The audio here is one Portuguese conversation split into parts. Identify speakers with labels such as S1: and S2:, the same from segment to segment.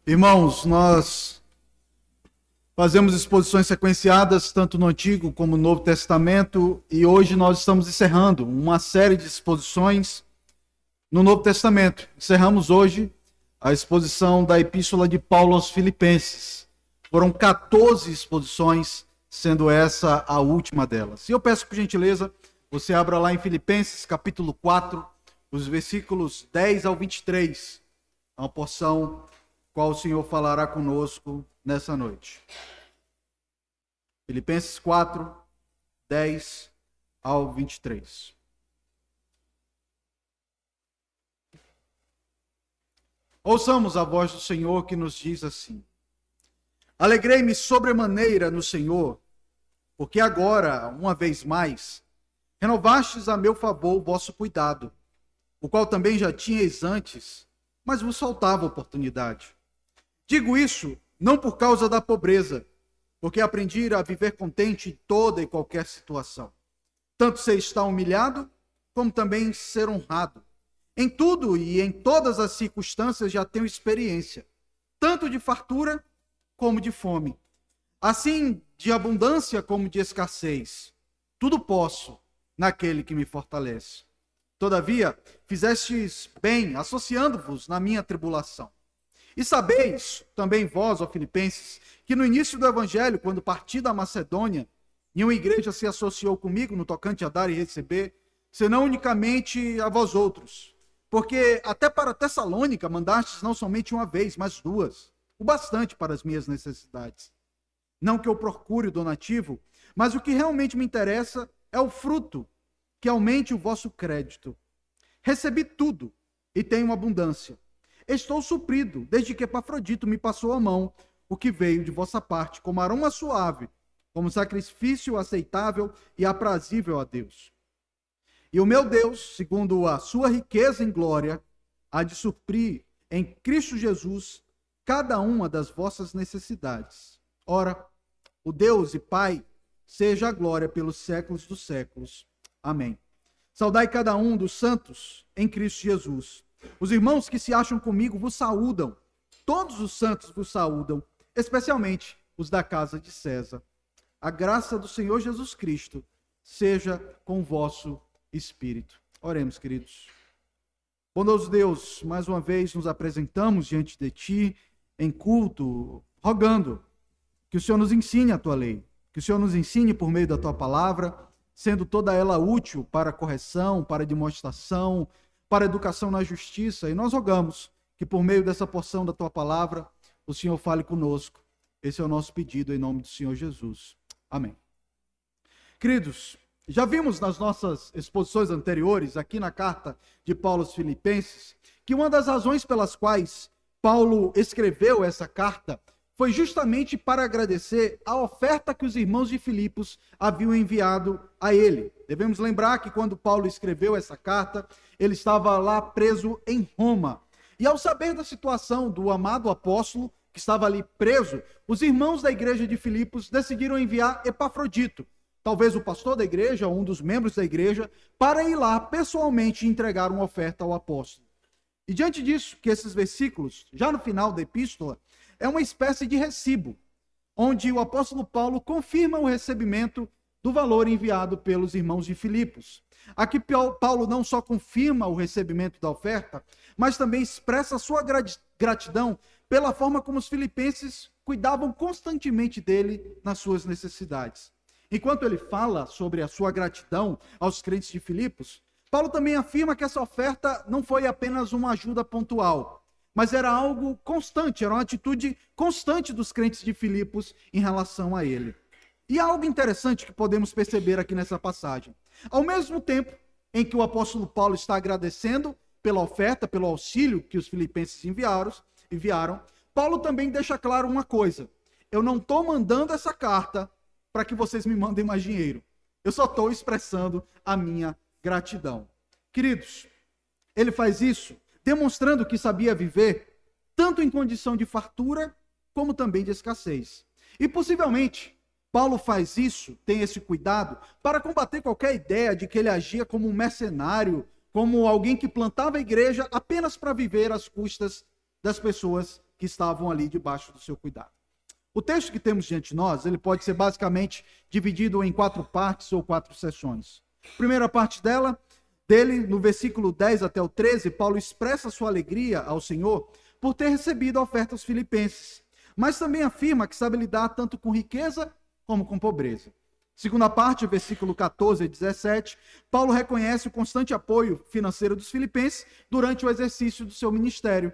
S1: Irmãos, nós fazemos exposições sequenciadas, tanto no Antigo como no Novo Testamento, e hoje nós estamos encerrando uma série de exposições no Novo Testamento. Encerramos hoje a exposição da Epístola de Paulo aos Filipenses. Foram 14 exposições, sendo essa a última delas. E eu peço, por gentileza, você abra lá em Filipenses, capítulo 4, os versículos 10 ao 23. É uma porção qual o Senhor falará conosco nessa noite. Filipenses 4, 10 ao 23. Ouçamos a voz do Senhor que nos diz assim: Alegrei-me sobremaneira no Senhor, porque agora, uma vez mais, renovastes a meu favor o vosso cuidado, o qual também já tinhais antes, mas vos faltava oportunidade. Digo isso não por causa da pobreza, porque aprendi a viver contente em toda e qualquer situação. Tanto ser estar humilhado, como também ser honrado. Em tudo e em todas as circunstâncias já tenho experiência, tanto de fartura como de fome. Assim, de abundância como de escassez. Tudo posso naquele que me fortalece. Todavia, fizestes bem, associando-vos na minha tribulação. E sabeis, também vós, ó Filipenses, que no início do Evangelho, quando parti da Macedônia, nenhuma igreja se associou comigo no tocante a dar e receber, senão unicamente a vós outros. Porque até para Tessalônica mandastes não somente uma vez, mas duas, o bastante para as minhas necessidades. Não que eu procure o donativo, mas o que realmente me interessa é o fruto, que aumente o vosso crédito. Recebi tudo e tenho abundância. Estou suprido, desde que Epafrodito me passou a mão, o que veio de vossa parte, como aroma suave, como sacrifício aceitável e aprazível a Deus. E o meu Deus, segundo a sua riqueza em glória, há de suprir em Cristo Jesus cada uma das vossas necessidades. Ora, o Deus e Pai, seja a glória pelos séculos dos séculos. Amém. Saudai cada um dos santos em Cristo Jesus. Os irmãos que se acham comigo vos saúdam. Todos os santos vos saúdam, especialmente os da casa de César. A graça do Senhor Jesus Cristo seja com o vosso espírito. Oremos, queridos. Bondoso Deus, mais uma vez nos apresentamos diante de Ti em culto, rogando que o Senhor nos ensine a Tua lei, que o Senhor nos ensine por meio da Tua palavra, sendo toda ela útil para correção, para demonstração, para educação na justiça, e nós rogamos que por meio dessa porção da Tua palavra, o Senhor fale conosco. Esse é o nosso pedido em nome do Senhor Jesus. Amém. Queridos, já vimos nas nossas exposições anteriores, aqui na carta de Paulo aos Filipenses, que uma das razões pelas quais Paulo escreveu essa carta foi justamente para agradecer a oferta que os irmãos de Filipos haviam enviado a ele. Devemos lembrar que quando Paulo escreveu essa carta, ele estava lá preso em Roma. E ao saber da situação do amado apóstolo, que estava ali preso, os irmãos da igreja de Filipos decidiram enviar Epafrodito, talvez o pastor da igreja, ou um dos membros da igreja, para ir lá pessoalmente entregar uma oferta ao apóstolo. E diante disso, que esses versículos, já no final da epístola, é uma espécie de recibo, onde o apóstolo Paulo confirma o recebimento do valor enviado pelos irmãos de Filipos. Aqui Paulo não só confirma o recebimento da oferta, mas também expressa a sua gratidão pela forma como os filipenses cuidavam constantemente dele nas suas necessidades. Enquanto ele fala sobre a sua gratidão aos crentes de Filipos, Paulo também afirma que essa oferta não foi apenas uma ajuda pontual, mas era algo constante, era uma atitude constante dos crentes de Filipos em relação a ele. E há algo interessante que podemos perceber aqui nessa passagem. Ao mesmo tempo em que o apóstolo Paulo está agradecendo pela oferta, pelo auxílio que os filipenses enviaram, Paulo também deixa claro uma coisa: eu não estou mandando essa carta para que vocês me mandem mais dinheiro. Eu só estou expressando a minha gratidão. Queridos, ele faz isso demonstrando que sabia viver tanto em condição de fartura como também de escassez. E possivelmente Paulo faz isso, tem esse cuidado, para combater qualquer ideia de que ele agia como um mercenário, como alguém que plantava a igreja apenas para viver às custas das pessoas que estavam ali debaixo do seu cuidado. O texto que temos diante de nós, ele pode ser basicamente dividido em 4 partes ou 4 seções. Primeira parte dele, no versículo 10 até o 13, Paulo expressa sua alegria ao Senhor por ter recebido a oferta aos filipenses, mas também afirma que sabe lidar tanto com riqueza como com pobreza. Segunda parte, versículo 14 e 17, Paulo reconhece o constante apoio financeiro dos filipenses durante o exercício do seu ministério.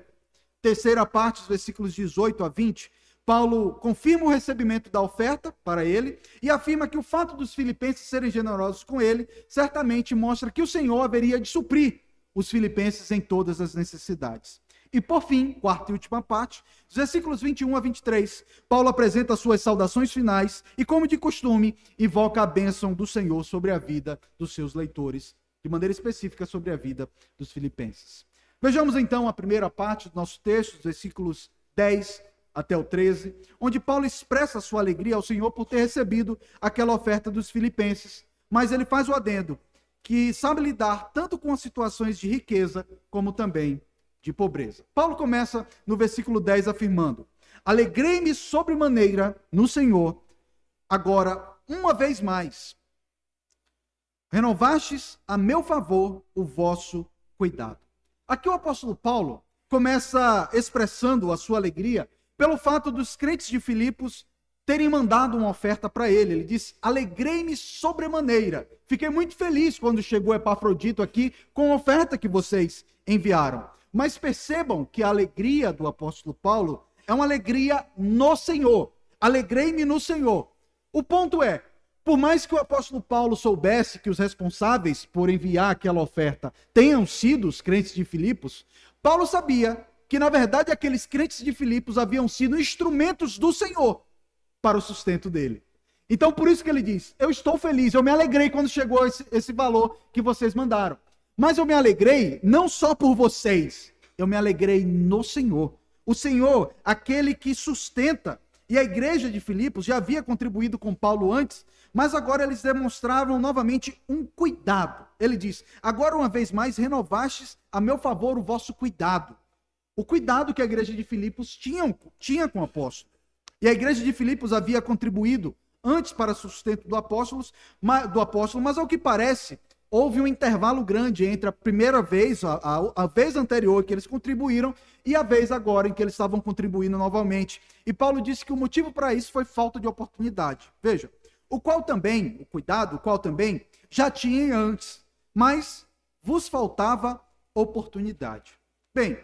S1: Terceira parte, os versículos 18 a 20, Paulo confirma o recebimento da oferta para ele e afirma que o fato dos filipenses serem generosos com ele certamente mostra que o Senhor haveria de suprir os filipenses em todas as necessidades. E por fim, quarta e última parte, os versículos 21 a 23, Paulo apresenta suas saudações finais e, como de costume, invoca a bênção do Senhor sobre a vida dos seus leitores, de maneira específica sobre a vida dos filipenses. Vejamos então a primeira parte do nosso texto, os versículos 10 até o 13, onde Paulo expressa sua alegria ao Senhor por ter recebido aquela oferta dos filipenses, mas ele faz o adendo, que sabe lidar tanto com as situações de riqueza, como também de pobreza. Paulo começa no versículo 10 afirmando: alegrei-me sobremaneira no Senhor, agora, uma vez mais, renovastes a meu favor o vosso cuidado. Aqui o apóstolo Paulo começa expressando a sua alegria pelo fato dos crentes de Filipos terem mandado uma oferta para ele. Ele diz: alegrei-me sobremaneira. Fiquei muito feliz quando chegou Epafrodito aqui com a oferta que vocês enviaram. Mas percebam que a alegria do apóstolo Paulo é uma alegria no Senhor. Alegrei-me no Senhor. O ponto é, por mais que o apóstolo Paulo soubesse que os responsáveis por enviar aquela oferta tenham sido os crentes de Filipos, Paulo sabia que, na verdade, aqueles crentes de Filipos haviam sido instrumentos do Senhor para o sustento dele. Então, por isso que ele diz: eu estou feliz, eu me alegrei quando chegou esse valor que vocês mandaram. Mas eu me alegrei não só por vocês, eu me alegrei no Senhor. O Senhor, aquele que sustenta. E a igreja de Filipos já havia contribuído com Paulo antes, mas agora eles demonstravam novamente um cuidado. Ele diz: agora uma vez mais renovastes a meu favor o vosso cuidado. O cuidado que a igreja de Filipos tinha com o apóstolo. E a igreja de Filipos havia contribuído antes para o sustento do apóstolo, mas ao que parece, houve um intervalo grande entre a primeira vez, a vez anterior que eles contribuíram, e a vez agora em que eles estavam contribuindo novamente. E Paulo disse que o motivo para isso foi falta de oportunidade. Veja, o cuidado, o qual também já tinha antes, mas vos faltava oportunidade. Bem,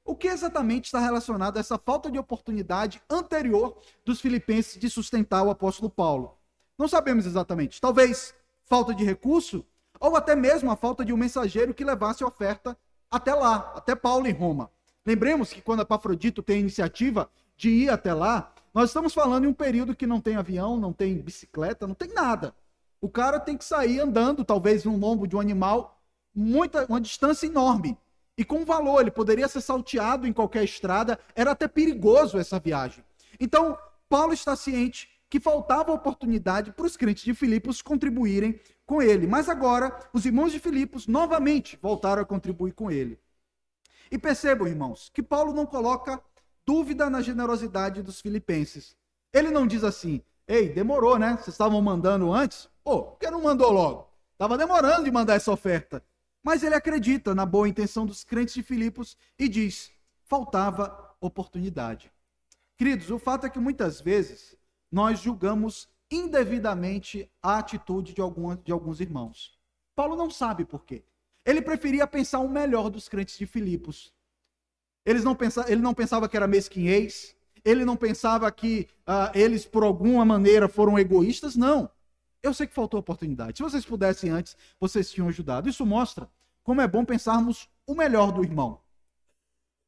S1: o que exatamente está relacionado a essa falta de oportunidade anterior dos filipenses de sustentar o apóstolo Paulo? Não sabemos exatamente. Talvez falta de recurso, ou até mesmo a falta de um mensageiro que levasse a oferta até lá, até Paulo em Roma. Lembremos que quando Epafrodito tem a iniciativa de ir até lá, nós estamos falando em um período que não tem avião, não tem bicicleta, não tem nada. O cara tem que sair andando, talvez num lombo de um animal, uma distância enorme. E com valor, ele poderia ser salteado em qualquer estrada, era até perigoso essa viagem. Então, Paulo está ciente que faltava oportunidade para os crentes de Filipos contribuírem com ele. Mas agora, os irmãos de Filipos novamente voltaram a contribuir com ele. E percebam, irmãos, que Paulo não coloca dúvida na generosidade dos filipenses. Ele não diz assim: ei, demorou, né? Vocês estavam mandando antes? Pô, por que não mandou logo? Estava demorando de mandar essa oferta. Mas ele acredita na boa intenção dos crentes de Filipos e diz: faltava oportunidade. Queridos, o fato é que muitas vezes nós julgamos indevidamente a atitude de alguns irmãos. Paulo não sabe por quê. Ele preferia pensar o melhor dos crentes de Filipos. Ele não pensava que era mesquinhez, ele não pensava que eles, por alguma maneira, foram egoístas, não. Eu sei que faltou oportunidade. Se vocês pudessem antes, vocês tinham ajudado. Isso mostra como é bom pensarmos o melhor do irmão.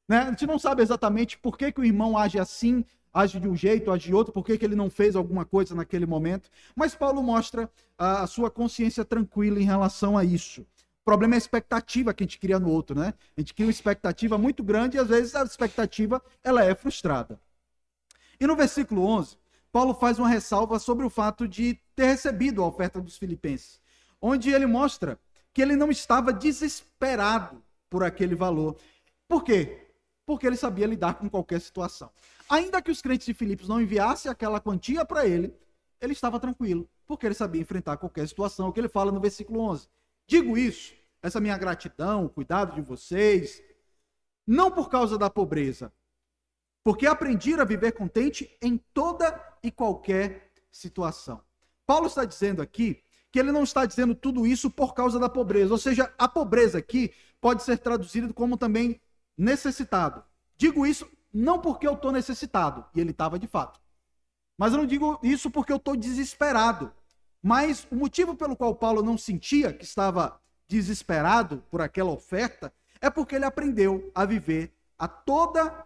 S1: Né? A gente não sabe exatamente por que o irmão age assim, age de um jeito, age de outro, por que ele não fez alguma coisa naquele momento. Mas Paulo mostra a sua consciência tranquila em relação a isso. O problema é a expectativa que a gente cria no outro, né? A gente cria uma expectativa muito grande e às vezes a expectativa ela é frustrada. E no versículo 11, Paulo faz uma ressalva sobre o fato de ter recebido a oferta dos filipenses, onde ele mostra que ele não estava desesperado por aquele valor. Por quê? porque ele sabia lidar com qualquer situação. Ainda que os crentes de Filipos não enviassem aquela quantia para ele, ele estava tranquilo, porque ele sabia enfrentar qualquer situação, o que ele fala no versículo 11. Digo isso, essa minha gratidão, o cuidado de vocês, não por causa da pobreza, porque aprendi a viver contente em toda e qualquer situação. Paulo está dizendo aqui que ele não está dizendo tudo isso por causa da pobreza, ou seja, a pobreza aqui pode ser traduzida como também necessitado. Digo isso não porque eu estou necessitado, e ele estava de fato, mas eu não digo isso porque eu estou desesperado, mas o motivo pelo qual Paulo não sentia que estava desesperado por aquela oferta é porque ele aprendeu a viver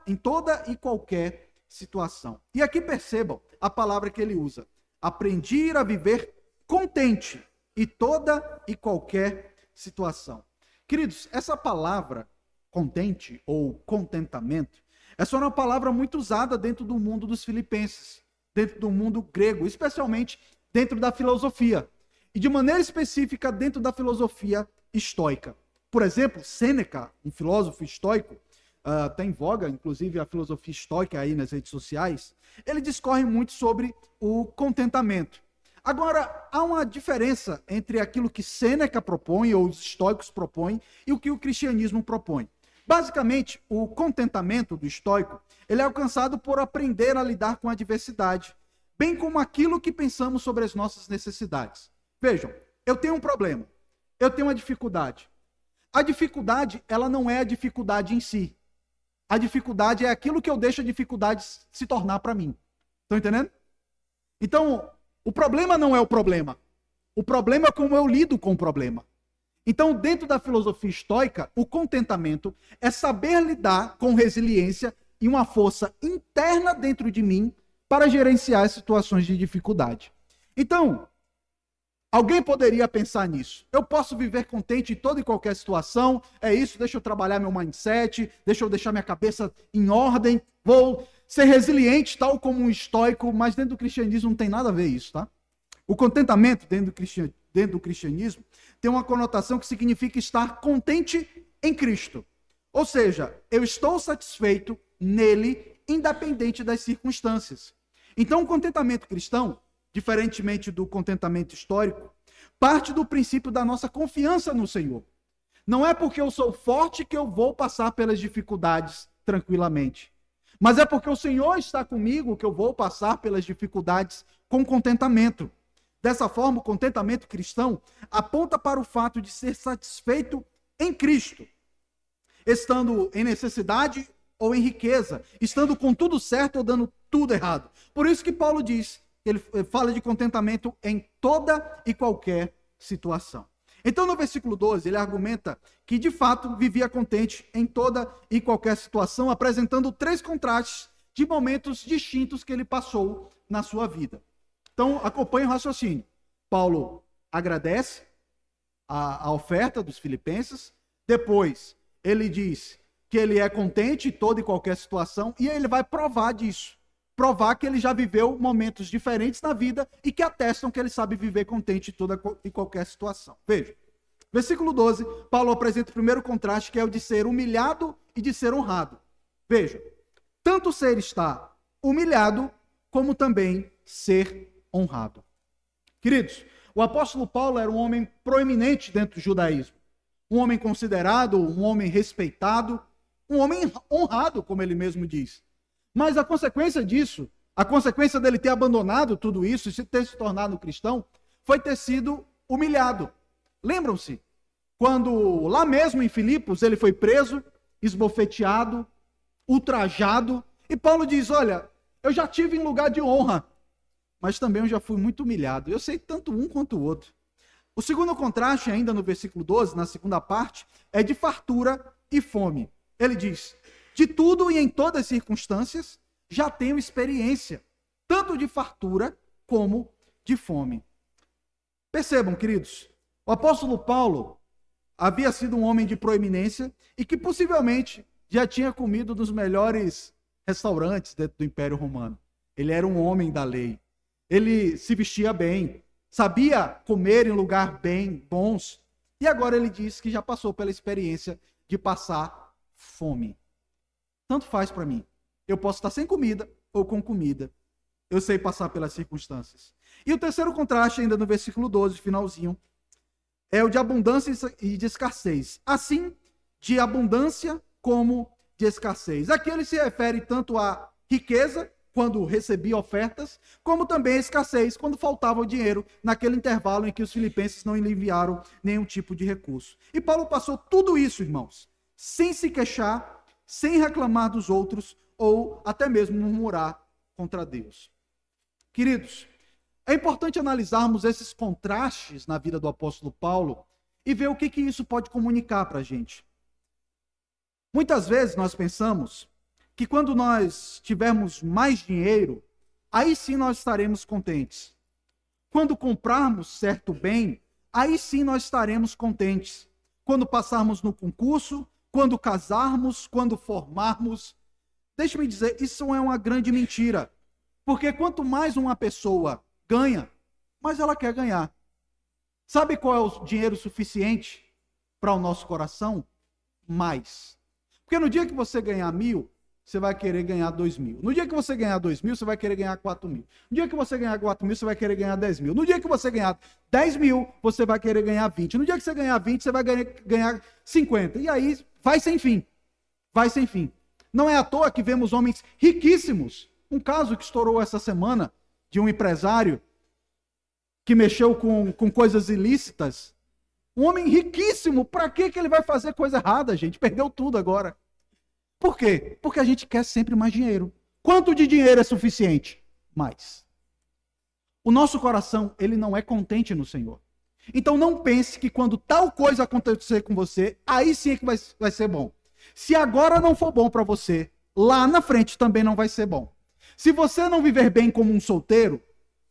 S1: em toda e qualquer situação. E aqui percebam a palavra que ele usa: aprendi a viver contente em toda e qualquer situação. Queridos, essa palavra contente ou contentamento é só uma palavra muito usada dentro do mundo dos filipenses, dentro do mundo grego, especialmente dentro da filosofia, e de maneira específica dentro da filosofia estoica. Por exemplo, Sêneca, um filósofo estoico, tem em voga, inclusive, a filosofia estoica aí nas redes sociais, ele discorre muito sobre o contentamento. Agora, há uma diferença entre aquilo que Sêneca propõe, ou os estoicos propõem, e o que o cristianismo propõe. Basicamente, o contentamento do estoico, ele é alcançado por aprender a lidar com a adversidade, bem como aquilo que pensamos sobre as nossas necessidades. Vejam, eu tenho um problema, eu tenho uma dificuldade. A dificuldade, ela não é a dificuldade em si. A dificuldade é aquilo que eu deixo a dificuldade se tornar para mim. Estão entendendo? Então, o problema não é o problema. O problema é como eu lido com o problema. Então, dentro da filosofia estoica, o contentamento é saber lidar com resiliência e uma força interna dentro de mim para gerenciar as situações de dificuldade. Então, alguém poderia pensar nisso. Eu posso viver contente em toda e qualquer situação. É isso, deixa eu trabalhar meu mindset, deixa eu deixar minha cabeça em ordem, vou ser resiliente, tal como um estoico, mas dentro do cristianismo não tem nada a ver isso, tá? O contentamento dentro do cristianismo tem uma conotação que significa estar contente em Cristo. Ou seja, eu estou satisfeito nele, independente das circunstâncias. Então, o contentamento cristão, diferentemente do contentamento histórico, parte do princípio da nossa confiança no Senhor. Não é porque eu sou forte que eu vou passar pelas dificuldades tranquilamente, mas é porque o Senhor está comigo que eu vou passar pelas dificuldades com contentamento. Dessa forma, o contentamento cristão aponta para o fato de ser satisfeito em Cristo, estando em necessidade ou em riqueza, estando com tudo certo ou dando tudo errado. Por isso que Paulo diz, ele fala de contentamento em toda e qualquer situação. Então, no versículo 12, ele argumenta que, de fato, vivia contente em toda e qualquer situação, apresentando 3 contrastes de momentos distintos que ele passou na sua vida. Então, acompanhe o raciocínio. Paulo agradece a oferta dos filipenses, depois ele diz que ele é contente em toda e qualquer situação, e ele vai provar disso. Provar que ele já viveu momentos diferentes na vida e que atestam que ele sabe viver contente em toda e qualquer situação. Veja, versículo 12, Paulo apresenta o primeiro contraste, que é o de ser humilhado e de ser honrado. Veja, tanto ser estar humilhado, como também ser honrado. Queridos, o apóstolo Paulo era um homem proeminente dentro do judaísmo. Um homem considerado, um homem respeitado, um homem honrado, como ele mesmo diz. Mas a consequência disso, a consequência dele ter abandonado tudo isso e ter se tornado cristão, foi ter sido humilhado. Lembram-se? Quando lá mesmo em Filipos ele foi preso, esbofeteado, ultrajado, e Paulo diz, olha, eu já tive em lugar de honra, mas também eu já fui muito humilhado. Eu sei tanto um quanto o outro. O segundo contraste, ainda no versículo 12, na segunda parte, é de fartura e fome. Ele diz, de tudo e em todas as circunstâncias, já tenho experiência, tanto de fartura como de fome. Percebam, queridos, o apóstolo Paulo havia sido um homem de proeminência e que possivelmente já tinha comido dos melhores restaurantes dentro do Império Romano. Ele era um homem da lei. Ele se vestia bem, sabia comer em lugar bem bons. E agora ele diz que já passou pela experiência de passar fome. Tanto faz para mim. Eu posso estar sem comida ou com comida. Eu sei passar pelas circunstâncias. E o terceiro contraste, ainda no versículo 12, finalzinho, é o de abundância e de escassez. Assim, de abundância como de escassez. Aqui ele se refere tanto à riqueza, quando recebia ofertas, como também a escassez, quando faltava o dinheiro, naquele intervalo em que os filipenses não lhe enviaram nenhum tipo de recurso. E Paulo passou tudo isso, irmãos, sem se queixar, sem reclamar dos outros, ou até mesmo murmurar contra Deus. Queridos, é importante analisarmos esses contrastes na vida do apóstolo Paulo e ver o que isso pode comunicar para a gente. Muitas vezes nós pensamos que quando nós tivermos mais dinheiro, aí sim nós estaremos contentes. Quando comprarmos certo bem, aí sim nós estaremos contentes. Quando passarmos no concurso, quando casarmos, quando formarmos. Deixe-me dizer, isso é uma grande mentira. Porque quanto mais uma pessoa ganha, mais ela quer ganhar. Sabe qual é o dinheiro suficiente para o nosso coração? Mais. Porque no dia que você ganhar 1.000, você vai querer ganhar 2.000. No dia que você ganhar 2.000, você vai querer ganhar 4.000. No dia que você ganhar 4.000, você vai querer ganhar 10.000. No dia que você ganhar 10.000, você vai querer ganhar 20. No dia que você ganhar 20, você vai ganhar 50. E aí vai sem fim. Vai sem fim. Não é à toa que vemos homens riquíssimos. Um caso que estourou essa semana de um empresário que mexeu com coisas ilícitas. Um homem riquíssimo. Para que ele vai fazer coisa errada, gente? Perdeu tudo agora. Por quê? Porque a gente quer sempre mais dinheiro. Quanto de dinheiro é suficiente? Mais. O nosso coração, ele não é contente no Senhor. Então não pense que quando tal coisa acontecer com você, aí sim é que vai ser bom. Se agora não for bom para você, lá na frente também não vai ser bom. Se você não viver bem como um solteiro,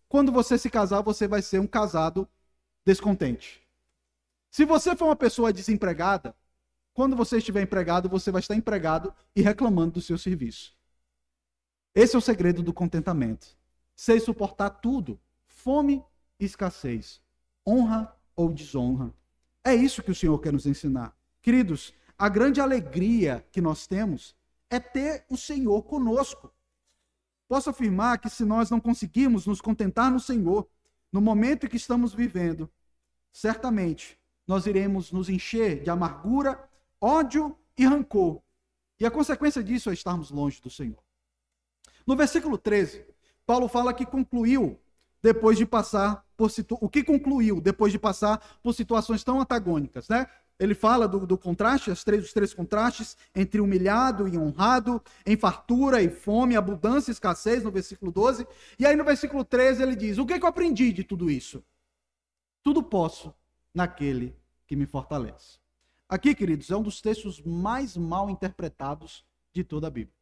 S1: quando você se casar, você vai ser um casado descontente. Se você for uma pessoa desempregada, quando você estiver empregado, você vai estar empregado e reclamando do seu serviço. Esse é o segredo do contentamento. Sei suportar tudo, fome e escassez, honra ou desonra. É isso que o Senhor quer nos ensinar. Queridos, a grande alegria que nós temos é ter o Senhor conosco. Posso afirmar que se nós não conseguirmos nos contentar no Senhor, no momento em que estamos vivendo, certamente nós iremos nos encher de amargura, ódio e rancor. E a consequência disso é estarmos longe do Senhor. No versículo 13, Paulo fala que concluiu depois de passar por situações tão antagônicas, né? Ele fala do contraste, os três contrastes entre humilhado e honrado, em fartura e fome, abundância e escassez, no versículo 12. E aí no versículo 13 ele diz: o que eu aprendi de tudo isso? Tudo posso naquele que me fortalece. Aqui, queridos, é um dos textos mais mal interpretados de toda a Bíblia.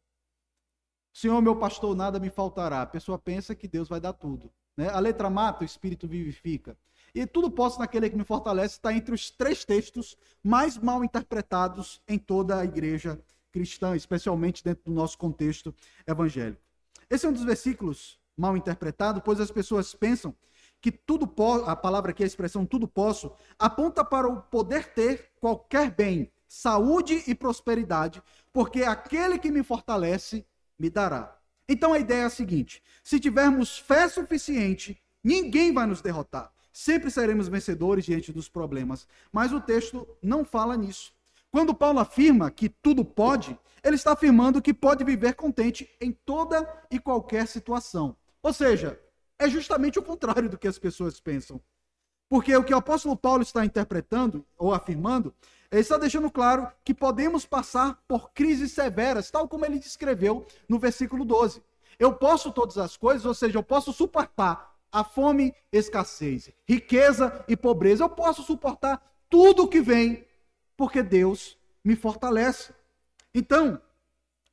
S1: Senhor, meu pastor, nada me faltará. A pessoa pensa que Deus vai dar tudo, né? A letra mata, o espírito vivifica. E tudo posso naquele que me fortalece está entre os 3 textos mais mal interpretados em toda a igreja cristã, especialmente dentro do nosso contexto evangélico. Esse é um dos versículos mal interpretados, pois as pessoas pensam que tudo posso, a palavra aqui, a expressão tudo posso, aponta para o poder ter qualquer bem, saúde e prosperidade, porque aquele que me fortalece me dará. Então a ideia é a seguinte: se tivermos fé suficiente, ninguém vai nos derrotar. Sempre seremos vencedores diante dos problemas. Mas o texto não fala nisso. Quando Paulo afirma que tudo pode, ele está afirmando que pode viver contente em toda e qualquer situação. Ou seja, é justamente o contrário do que as pessoas pensam. Porque o que o apóstolo Paulo está interpretando, ou afirmando, ele está deixando claro que podemos passar por crises severas, tal como ele descreveu no versículo 12. Eu posso todas as coisas, ou seja, eu posso suportar a fome, escassez, riqueza e pobreza. Eu posso suportar tudo o que vem, porque Deus me fortalece. Então,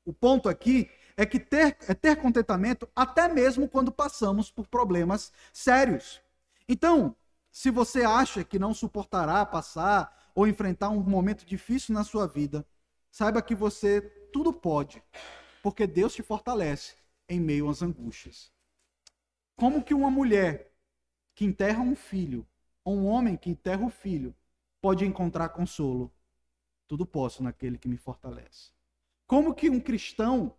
S1: o ponto aqui é que ter contentamento até mesmo quando passamos por problemas sérios. Então, se você acha que não suportará passar ou enfrentar um momento difícil na sua vida, saiba que você tudo pode, porque Deus te fortalece em meio às angústias. Como que uma mulher que enterra um filho, ou um homem que enterra o filho, pode encontrar consolo? Tudo posso naquele que me fortalece. Como que um cristão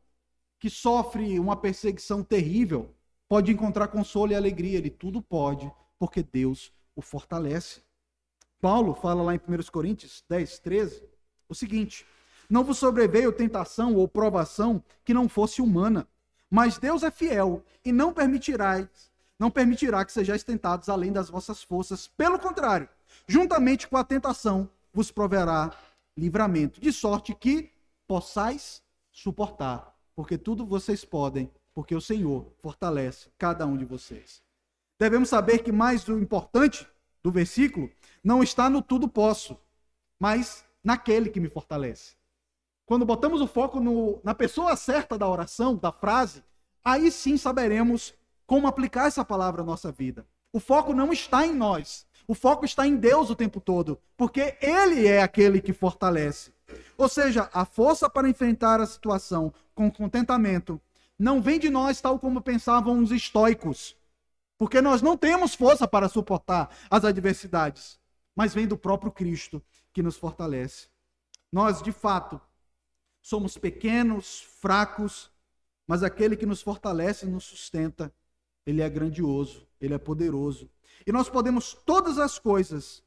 S1: que sofre uma perseguição terrível pode encontrar consolo e alegria? Ele tudo pode, porque Deus o fortalece. Paulo fala lá em 1 Coríntios 10, 13, o seguinte: não vos sobreveio tentação ou provação que não fosse humana, mas Deus é fiel e não permitirá que sejais tentados além das vossas forças. Pelo contrário, juntamente com a tentação vos proverá livramento, de sorte que possais suportar, porque tudo vocês podem, porque o Senhor fortalece cada um de vocês. Devemos saber que mais o importante do versículo não está no tudo posso, mas naquele que me fortalece. Quando botamos o foco na pessoa certa da oração, da frase, aí sim saberemos como aplicar essa palavra à nossa vida. O foco não está em nós, o foco está em Deus o tempo todo, porque Ele é aquele que fortalece. Ou seja, a força para enfrentar a situação com contentamento não vem de nós, tal como pensavam os estoicos, porque nós não temos força para suportar as adversidades, mas vem do próprio Cristo que nos fortalece. Nós, de fato, somos pequenos, fracos, mas aquele que nos fortalece e nos sustenta, ele é grandioso, ele é poderoso. E nós podemos todas as coisas,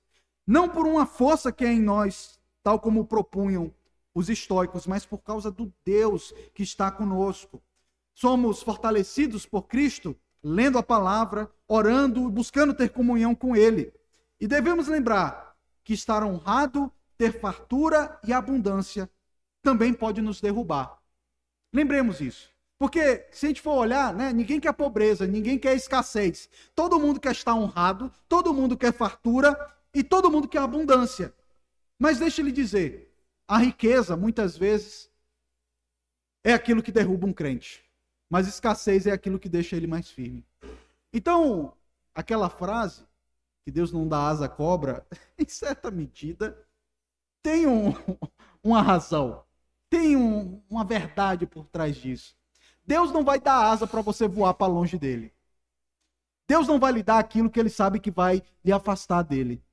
S1: não por uma força que é em nós, tal como propunham os estoicos, mas por causa do Deus que está conosco. Somos fortalecidos por Cristo, lendo a palavra, orando, buscando ter comunhão com Ele. E devemos lembrar que estar honrado, ter fartura e abundância também pode nos derrubar. Lembremos isso. Porque se a gente for olhar, né, ninguém quer pobreza, ninguém quer escassez. Todo mundo quer estar honrado, todo mundo quer fartura e todo mundo quer abundância. Mas deixa eu lhe dizer, a riqueza muitas vezes é aquilo que derruba um crente. Mas escassez é aquilo que deixa ele mais firme. Então, aquela frase, que Deus não dá asa à cobra, em certa medida, tem uma razão. Tem uma verdade por trás disso. Deus não vai dar asa para você voar para longe dele. Deus não vai lhe dar aquilo que ele sabe que vai lhe afastar dele.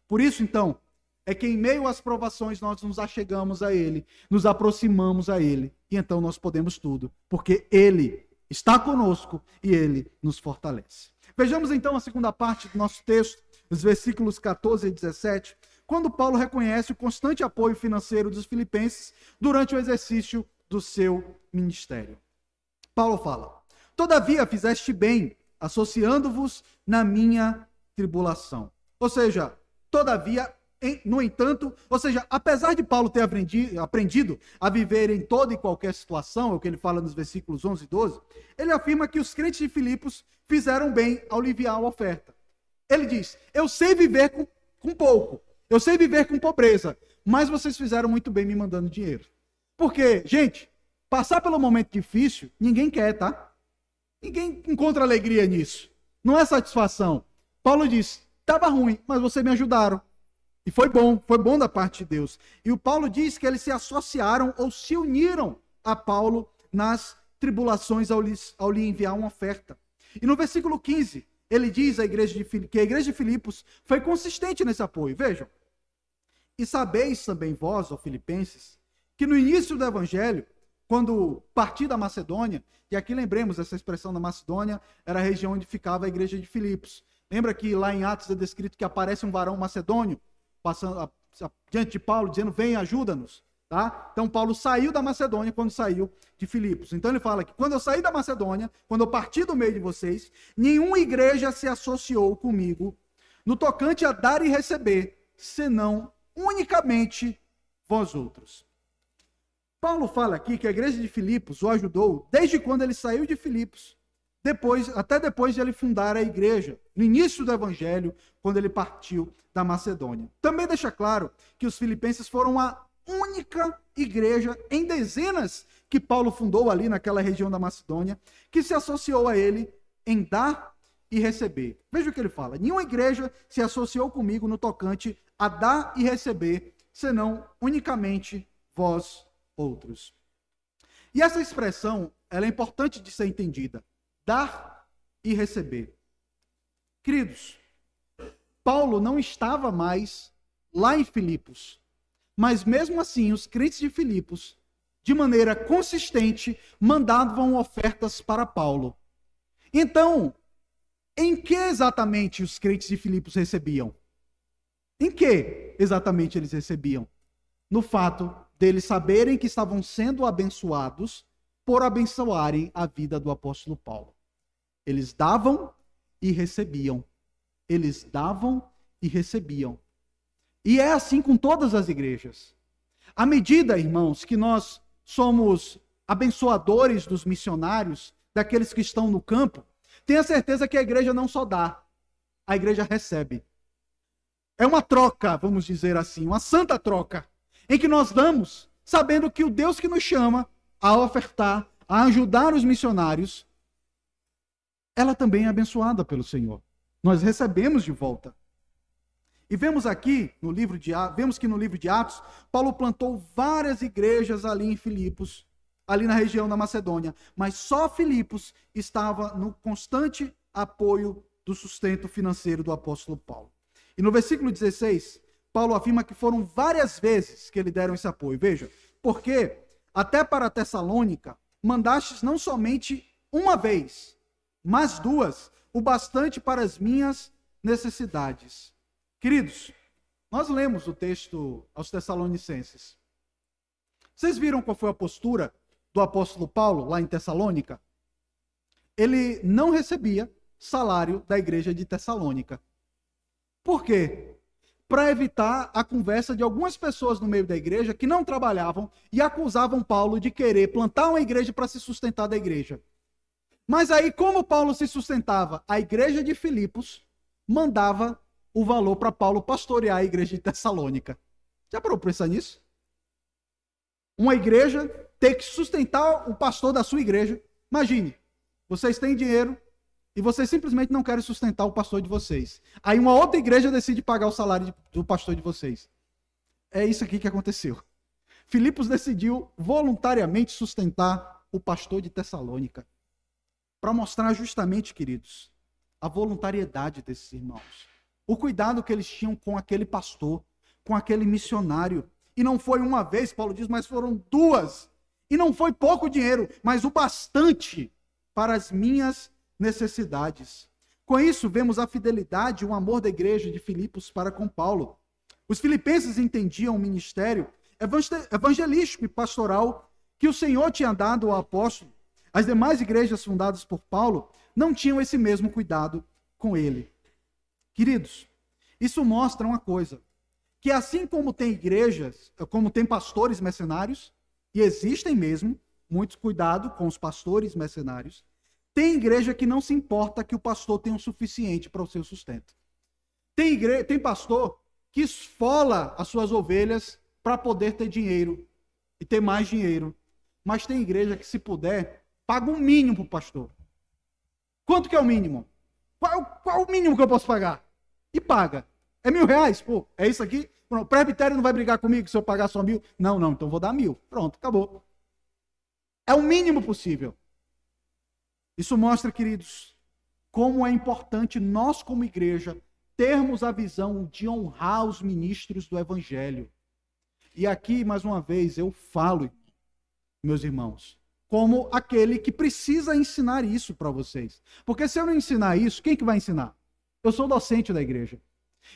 S1: Por isso, então, é que em meio às provações nós nos achegamos a ele, nos aproximamos a ele, e então nós podemos tudo, porque ele está conosco e ele nos fortalece. Vejamos então a segunda parte do nosso texto, os versículos 14 e 17, quando Paulo reconhece o constante apoio financeiro dos filipenses durante o exercício do seu ministério. Paulo fala: todavia fizeste bem, associando-vos na minha tribulação. Ou seja, todavia, no entanto, ou seja, apesar de Paulo ter aprendido a viver em toda e qualquer situação, é o que ele fala nos versículos 11 e 12, ele afirma que os crentes de Filipos fizeram bem ao aliviar a oferta. Ele diz: eu sei viver com pouco, eu sei viver com pobreza, mas vocês fizeram muito bem me mandando dinheiro. Porque, gente, passar pelo momento difícil, ninguém quer, tá? Ninguém encontra alegria nisso. Não é satisfação. Paulo diz: estava ruim, mas vocês me ajudaram. E foi bom da parte de Deus. E o Paulo diz que eles se associaram ou se uniram a Paulo nas tribulações ao lhe enviar uma oferta. E no versículo 15, ele diz que a igreja de Filipos foi consistente nesse apoio. Vejam: e sabeis também vós, ó filipenses, que no início do evangelho, quando parti da Macedônia, e aqui lembremos, essa expressão da Macedônia era a região onde ficava a igreja de Filipos. Lembra que lá em Atos é descrito que aparece um varão macedônio, passando diante de Paulo, dizendo: vem, ajuda-nos. Tá? Então Paulo saiu da Macedônia quando saiu de Filipos. Então ele fala que quando eu saí da Macedônia, quando eu parti do meio de vocês, nenhuma igreja se associou comigo no tocante a dar e receber, senão unicamente vós outros. Paulo fala aqui que a igreja de Filipos o ajudou desde quando ele saiu de Filipos, até depois de ele fundar a igreja, no início do evangelho, quando ele partiu da Macedônia. Também deixa claro que os filipenses foram a única igreja em dezenas que Paulo fundou ali naquela região da Macedônia, que se associou a ele em dar e receber. Veja o que ele fala: nenhuma igreja se associou comigo no tocante a dar e receber, senão unicamente vós outros. E essa expressão, ela é importante de ser entendida: dar e receber. Queridos, Paulo não estava mais lá em Filipos, mas mesmo assim os crentes de Filipos de maneira consistente, mandavam ofertas para Paulo. Então, em que exatamente os crentes de Filipos recebiam? Em que exatamente eles recebiam? No fato deles saberem que estavam sendo abençoados por abençoarem a vida do apóstolo Paulo. Eles davam e recebiam. Eles davam e recebiam. E é assim com todas as igrejas. À medida, irmãos, que nós somos abençoadores dos missionários, daqueles que estão no campo, tenha certeza que a igreja não só dá, a igreja recebe. É uma troca, vamos dizer assim, uma santa troca, em que nós damos, sabendo que o Deus que nos chama a ofertar, a ajudar os missionários, ela também é abençoada pelo Senhor. Nós recebemos de volta. E vemos aqui, vemos que no livro de Atos, Paulo plantou várias igrejas ali em Filipos, ali na região da Macedônia, mas só Filipos estava no constante apoio do sustento financeiro do apóstolo Paulo. E no versículo 16, Paulo afirma que foram várias vezes que ele deram esse apoio. Veja, porque até para Tessalônica, mandastes não somente uma vez, mas duas, o bastante para as minhas necessidades. Queridos, nós lemos o texto aos Tessalonicenses. Vocês viram qual foi a postura do apóstolo Paulo lá em Tessalônica? Ele não recebia salário da igreja de Tessalônica. Por quê? Para evitar a conversa de algumas pessoas no meio da igreja que não trabalhavam e acusavam Paulo de querer plantar uma igreja para se sustentar da igreja. Mas aí, como Paulo se sustentava? A igreja de Filipos mandava o valor para Paulo pastorear a igreja de Tessalônica. Já parou para pensar nisso? Uma igreja ter que sustentar o pastor da sua igreja. Imagine, vocês têm dinheiro e vocês simplesmente não querem sustentar o pastor de vocês. Aí uma outra igreja decide pagar o salário do pastor de vocês. É isso aqui que aconteceu. Filipos decidiu voluntariamente sustentar o pastor de Tessalônica. Para mostrar justamente, queridos, a voluntariedade desses irmãos. O cuidado que eles tinham com aquele pastor, com aquele missionário. E não foi uma vez, Paulo diz, mas foram duas. E não foi pouco dinheiro, mas o bastante para as minhas necessidades. Com isso, vemos a fidelidade e o amor da igreja de Filipos para com Paulo. Os filipenses entendiam o ministério evangelístico e pastoral que o Senhor tinha dado ao apóstolo. As demais igrejas fundadas por Paulo não tinham esse mesmo cuidado com ele. Queridos, isso mostra uma coisa, que assim como tem igrejas, como tem pastores mercenários, e existem mesmo, muito cuidado com os pastores mercenários, tem igreja que não se importa que o pastor tenha o suficiente para o seu sustento. Tem pastor que esfola as suas ovelhas para poder ter dinheiro e ter mais dinheiro. Mas tem igreja que, se puder, paga um mínimo para o pastor. Quanto que é o mínimo? Qual o mínimo que eu posso pagar? E paga. É R$1.000? Pô, é isso aqui? Pronto, o presbitério não vai brigar comigo se eu pagar só 1.000? Não, então vou dar 1.000. Pronto, acabou. É o mínimo possível. Isso mostra, queridos, como é importante nós, como igreja, termos a visão de honrar os ministros do evangelho. E aqui, mais uma vez, eu falo, meus irmãos, como aquele que precisa ensinar isso para vocês. Porque se eu não ensinar isso, quem que vai ensinar? Eu sou docente da igreja.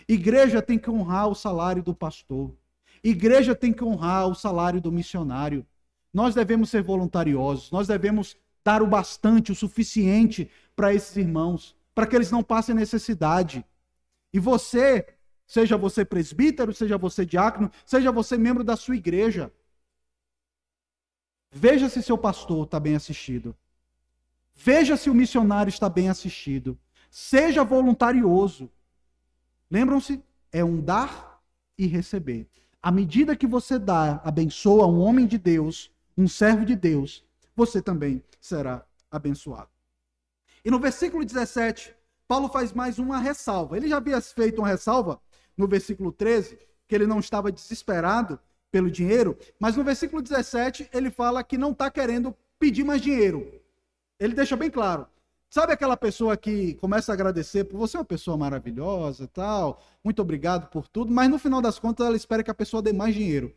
S1: Igreja tem que honrar o salário do pastor. Igreja tem que honrar o salário do missionário. Nós devemos ser voluntariosos, nós devemos dar o bastante, o suficiente para esses irmãos, para que eles não passem necessidade. E você, seja você presbítero, seja você diácono, seja você membro da sua igreja, veja se seu pastor está bem assistido. Veja se o missionário está bem assistido. Seja voluntarioso. Lembram-se? É um dar e receber. À medida que você dá, abençoa um homem de Deus, um servo de Deus, você também será abençoado. E no versículo 17, Paulo faz mais uma ressalva. Ele já havia feito uma ressalva no versículo 13, que ele não estava desesperado pelo dinheiro, mas no versículo 17 ele fala que não está querendo pedir mais dinheiro. Ele deixa bem claro. Sabe aquela pessoa que começa a agradecer por você, é uma pessoa maravilhosa e tal, muito obrigado por tudo, mas no final das contas ela espera que a pessoa dê mais dinheiro.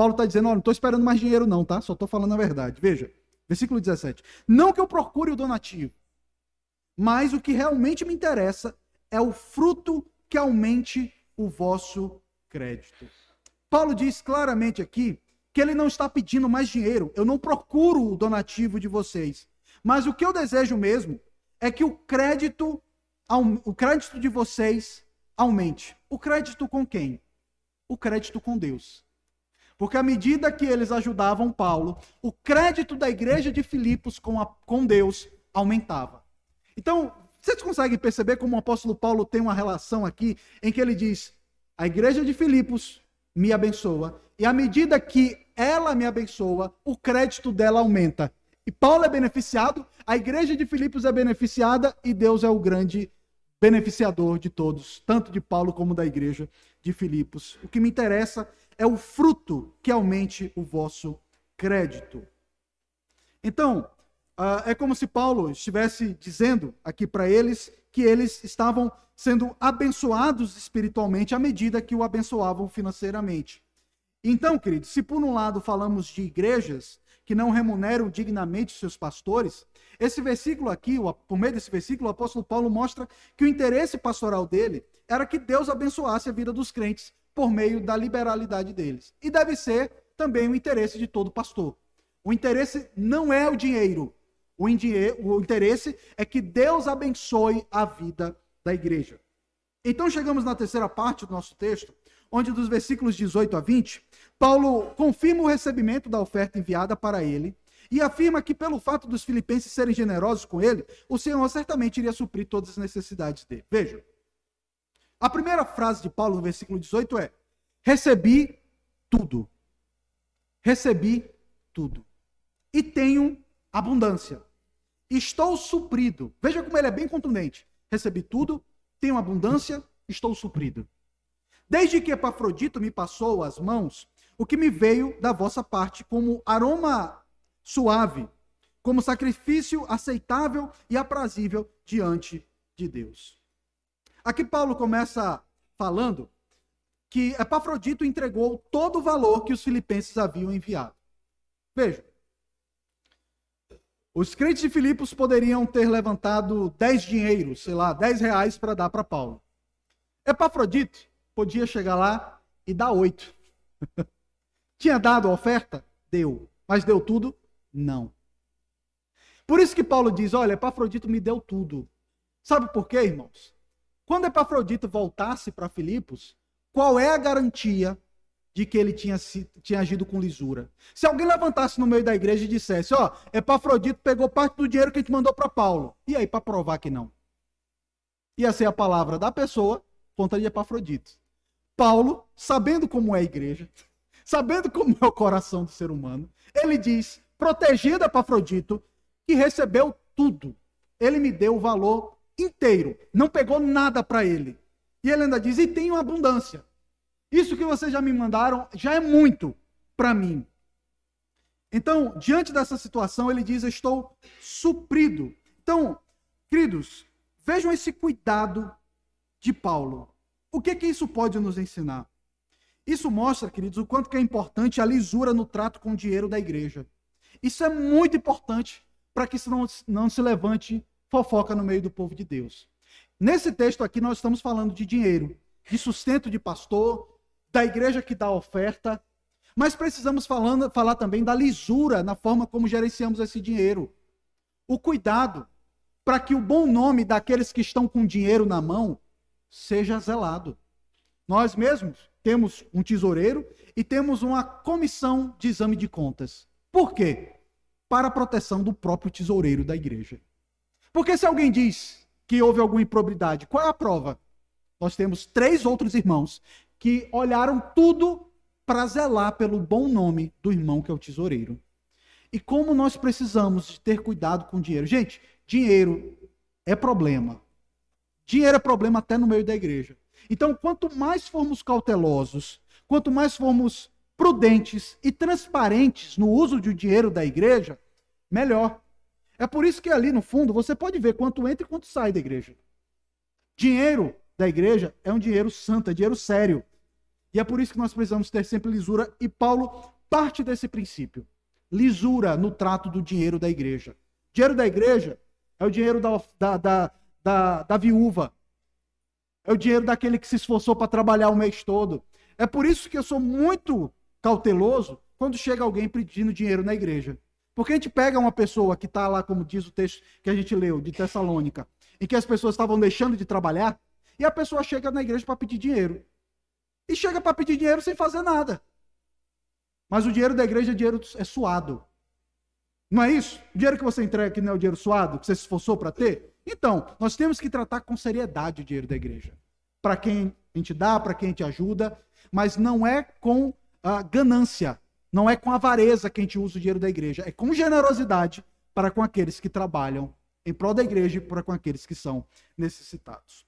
S1: Paulo está dizendo, olha, não estou esperando mais dinheiro não, tá? Só estou falando a verdade. Veja, versículo 17. Não que eu procure o donativo, mas o que realmente me interessa é o fruto que aumente o vosso crédito. Paulo diz claramente aqui que ele não está pedindo mais dinheiro. Eu não procuro o donativo de vocês. Mas o que eu desejo mesmo é que o crédito de vocês aumente. O crédito com quem? O crédito com Deus. Porque à medida que eles ajudavam Paulo, o crédito da igreja de Filipos com Deus aumentava. Então, vocês conseguem perceber como o apóstolo Paulo tem uma relação aqui em que ele diz, a igreja de Filipos me abençoa, e à medida que ela me abençoa, o crédito dela aumenta. E Paulo é beneficiado, a igreja de Filipos é beneficiada, e Deus é o grande beneficiador de todos, tanto de Paulo como da igreja de Filipos. O que me interessa é o fruto que aumente o vosso crédito. Então, é como se Paulo estivesse dizendo aqui para eles que eles estavam sendo abençoados espiritualmente à medida que o abençoavam financeiramente. Então, queridos, se por um lado falamos de igrejas que não remuneram dignamente seus pastores, esse versículo aqui, por meio desse versículo, o apóstolo Paulo mostra que o interesse pastoral dele era que Deus abençoasse a vida dos crentes por meio da liberalidade deles. E deve ser também o interesse de todo pastor. O interesse não é o dinheiro. O interesse é que Deus abençoe a vida da igreja. Então chegamos na terceira parte do nosso texto, onde dos versículos 18 a 20, Paulo confirma o recebimento da oferta enviada para ele e afirma que pelo fato dos filipenses serem generosos com ele, o Senhor certamente iria suprir todas as necessidades dele. Veja, a primeira frase de Paulo no versículo 18 é: recebi tudo. Recebi tudo. E tenho abundância. Estou suprido. Veja como ele é bem contundente. Recebi tudo, tenho abundância, estou suprido. Desde que Epafrodito me passou as mãos, o que me veio da vossa parte como aroma suave, como sacrifício aceitável e aprazível diante de Deus. Aqui Paulo começa falando que Epafrodito entregou todo o valor que os filipenses haviam enviado. Veja, os crentes de Filipos poderiam ter levantado 10 dinheiros, sei lá, 10 reais para dar para Paulo. Epafrodito podia chegar lá e dar 8. Tinha dado a oferta? Deu. Mas deu tudo? Não. Por isso que Paulo diz, olha, Epafrodito me deu tudo. Sabe por quê, irmãos? Quando Epafrodito voltasse para Filipos, qual é a garantia de que ele tinha agido com lisura? Se alguém levantasse no meio da igreja e dissesse, ó, Epafrodito pegou parte do dinheiro que a gente mandou para Paulo. E aí, para provar que não? Ia ser a palavra da pessoa contra de Epafrodito. Paulo, sabendo como é a igreja, sabendo como é o coração do ser humano, ele diz, protegendo Epafrodito, que recebeu tudo. Ele me deu o valor inteiro, não pegou nada para ele. E ele ainda diz, e tenho abundância. Isso que vocês já me mandaram já é muito para mim. Então, diante dessa situação, ele diz, estou suprido. Então, queridos, vejam esse cuidado de Paulo. O que isso pode nos ensinar? Isso mostra, queridos, o quanto que é importante a lisura no trato com o dinheiro da igreja. Isso é muito importante para que isso não se levante fofoca no meio do povo de Deus. Nesse texto aqui nós estamos falando de dinheiro, de sustento de pastor, da igreja que dá oferta, mas precisamos falar também da lisura na forma como gerenciamos esse dinheiro. O cuidado para que o bom nome daqueles que estão com dinheiro na mão seja zelado. Nós mesmos temos um tesoureiro e temos uma comissão de exame de contas. Por quê? Para a proteção do próprio tesoureiro da igreja. Porque se alguém diz que houve alguma improbidade, qual é a prova? Nós temos 3 outros irmãos que olharam tudo para zelar pelo bom nome do irmão que é o tesoureiro. E como nós precisamos de ter cuidado com o dinheiro. Gente, dinheiro é problema. Dinheiro é problema até no meio da igreja. Então, quanto mais formos cautelosos, quanto mais formos prudentes e transparentes no uso do dinheiro da igreja, melhor. É por isso que ali no fundo você pode ver quanto entra e quanto sai da igreja. Dinheiro da igreja é um dinheiro santo, é dinheiro sério. E é por isso que nós precisamos ter sempre lisura. E Paulo parte desse princípio. Lisura no trato do dinheiro da igreja. O dinheiro da igreja é o dinheiro da viúva. É o dinheiro daquele que se esforçou para trabalhar o mês todo. É por isso que eu sou muito cauteloso quando chega alguém pedindo dinheiro na igreja. Porque a gente pega uma pessoa que está lá, como diz o texto que a gente leu, de Tessalônica, em que as pessoas estavam deixando de trabalhar, e a pessoa chega na igreja para pedir dinheiro. E chega para pedir dinheiro sem fazer nada. Mas o dinheiro da igreja é suado. Não é isso? O dinheiro que você entrega aqui não é o dinheiro suado, que você se esforçou para ter? Então, nós temos que tratar com seriedade o dinheiro da igreja. Para quem a gente dá, para quem a gente ajuda, mas não é com ganância, não é com avareza que a gente usa o dinheiro da igreja, é com generosidade para com aqueles que trabalham em prol da igreja e para com aqueles que são necessitados.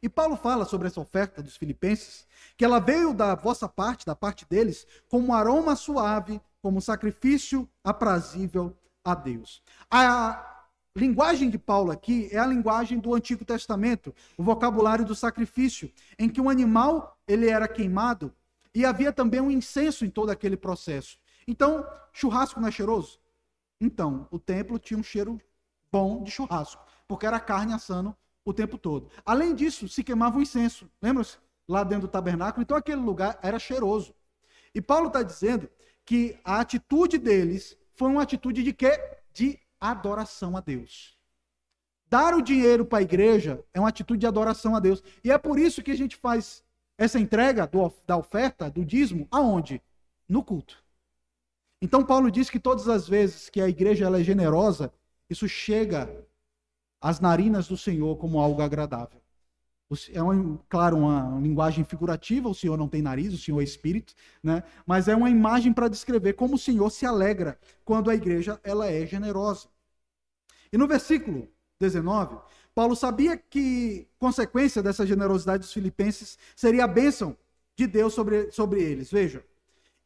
S1: E Paulo fala sobre essa oferta dos filipenses, que ela veio da vossa parte, da parte deles, como um aroma suave, como um sacrifício aprazível a Deus. A linguagem de Paulo aqui é a linguagem do Antigo Testamento, o vocabulário do sacrifício, em que um animal ele era queimado e havia também um incenso em todo aquele processo. Então, churrasco não é cheiroso? Então, o templo tinha um cheiro bom de churrasco, porque era carne assando o tempo todo. Além disso, se queimava um incenso, lembra-se? Lá dentro do tabernáculo, então aquele lugar era cheiroso. E Paulo está dizendo que a atitude deles foi uma atitude de quê? De adoração a Deus. Dar o dinheiro para a igreja é uma atitude de adoração a Deus. E é por isso que a gente faz essa entrega da oferta, do dízimo, aonde? No culto. Então Paulo diz que todas as vezes que a igreja ela é generosa, isso chega às narinas do Senhor como algo agradável. É, claro, uma linguagem figurativa, o Senhor não tem nariz, o Senhor é espírito, né? Mas é uma imagem para descrever como o Senhor se alegra quando a igreja ela é generosa. E no versículo 19, Paulo sabia que consequência dessa generosidade dos filipenses seria a bênção de Deus sobre eles. Veja,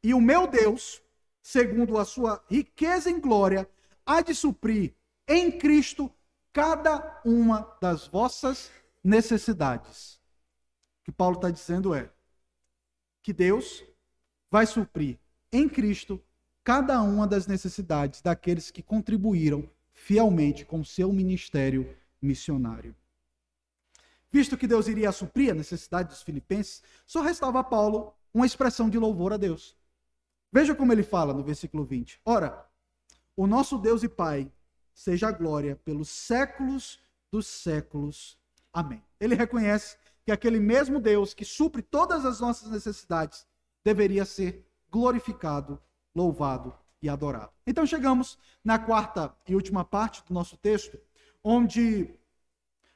S1: e o meu Deus, segundo a sua riqueza em glória, há de suprir em Cristo cada uma das vossas necessidades. O que Paulo está dizendo é que Deus vai suprir em Cristo cada uma das necessidades daqueles que contribuíram fielmente com o seu ministério missionário. Visto que Deus iria suprir a necessidade dos filipenses, só restava a Paulo uma expressão de louvor a Deus. Veja como ele fala no versículo 20. Ora, o nosso Deus e Pai seja a glória pelos séculos dos séculos. Amém. Ele reconhece que aquele mesmo Deus que supre todas as nossas necessidades deveria ser glorificado, louvado e adorado. Então chegamos na quarta e última parte do nosso texto, onde